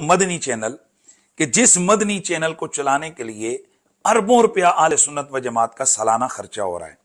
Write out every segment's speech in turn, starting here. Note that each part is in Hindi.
मदनी चैनल कि जिस मदनी चैनल को चलाने के लिए अरबों रुपया आले सुन्नत व जमात का सालाना खर्चा हो रहा है।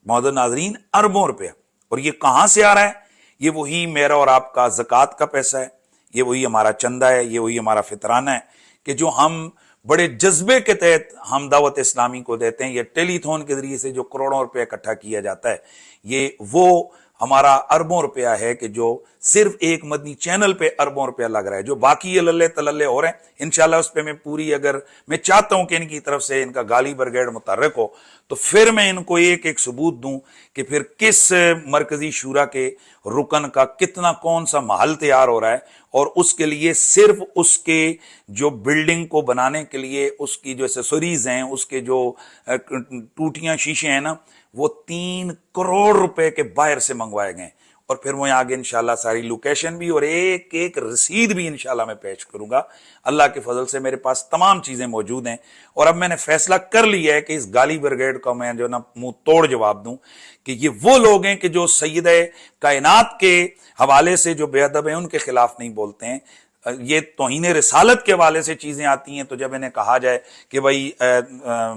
मौजूद नाजरीन, अरबों रुपया। और ये कहां से आ रहा है? ये वही मेरा और आपका ज़कात का पैसा है, ये वही हमारा चंदा है, ये वही हमारा फितराना है कि जो हम बड़े जज्बे के तहत हम दावत इस्लामी को देते हैं। ये टेलीथॉन के जरिए से जो करोड़ों रुपया इकट्ठा किया जाता है, ये वो हमारा अरबों रुपया है कि जो सिर्फ एक मदनी चैनल पे अरबों रुपया लग रहा है। जो बाकी ये लल्ले तलल्ले हो रहे हैं, इंशाल्लाह उस पे मैं पूरी, अगर मैं चाहता हूं कि इनकी तरफ से इनका गाली ब्रिगेड मुतहर्रिक हो, तो फिर मैं इनको एक एक सबूत दूं कि फिर किस मरकजी शूरा के रुकन का कितना कौन सा महल तैयार हो रहा है, और उसके लिए सिर्फ उसके जो बिल्डिंग को बनाने के लिए उसकी जो एसेसरीज हैं, उसके जो टूटियां शीशे हैं ना, वो 3 करोड़ रुपए के बाहर से मंगवाए गए। और फिर मैं आगे इंशाल्लाह सारी लोकेशन भी और एक एक रसीद भी इंशाल्लाह मैं पेश करूंगा। अल्लाह के फजल से मेरे पास तमाम चीजें मौजूद हैं। और अब मैंने फैसला कर लिया है कि इस गाली ब्रिगेड का मैं जो ना मुंह तोड़ जवाब दूं कि ये वो लोग हैं कि जो सैयदे कायनात के हवाले से जो बेअदब हैं उनके खिलाफ नहीं बोलते हैं। ये तौहीन रिसालत के हवाले से चीजें आती हैं, तो जब इन्हें कहा जाए कि भाई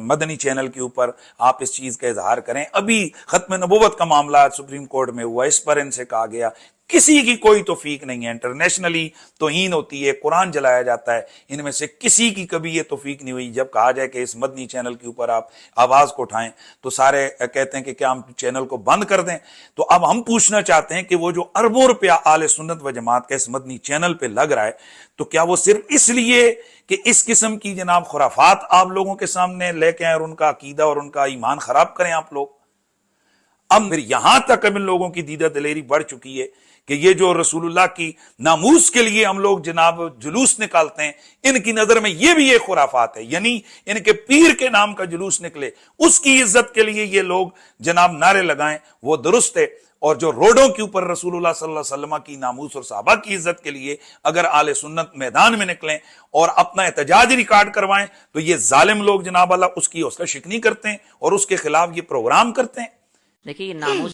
मदनी चैनल के ऊपर आप इस चीज का इजहार करें, अभी खत्म नबूवत का मामला सुप्रीम कोर्ट में हुआ, इस पर इनसे कहा गया किसी की कोई तौफीक नहीं है, इंटरनेशनली तौहीन होती है, कुरान जलाया जाता है, इनमें से किसी की कभी ये तौफीक नहीं हुई। जब कहा जाए कि इस मदनी चैनल के ऊपर आप आवाज को उठाएं, तो सारे कहते हैं कि क्या हम चैनल को बंद कर दें। तो अब हम पूछना चाहते हैं कि वो जो अरबों रुपया आले सुन्नत व जमात का इस मदनी चैनल पे लग रहा है, तो क्या वो सिर्फ इसलिए कि इस किस्म की जनाब खुराफात आप लोगों के सामने लेके आए और उनका अकीदा और उनका ईमान खराब करें आप लोग? अब फिर यहां तक अब इन लोगों की दीदा दिलेरी बढ़ चुकी है कि ये जो रसूलुल्लाह की नामूस के लिए हम लोग जनाब जुलूस निकालते हैं, इनकी नजर में ये भी एक खुराफात है। यानी इनके पीर के नाम का जुलूस निकले, उसकी इज्जत के लिए ये लोग जनाब नारे लगाएं, वो दुरुस्त है। और जो रोडों के ऊपर रसूलुल्लाह सल्लल्लाहु अलैहि वसल्लम की नामूस और सहाबा की इज्जत के लिए अगर आले सुन्नत मैदान में निकलें और अपना एहतजाज रिकॉर्ड करवाएं, तो ये जालिम लोग जनाब अल्लाह उसकी हौसला शिकनी करते हैं और उसके खिलाफ ये प्रोग्राम करते हैं। देखिए, नामूस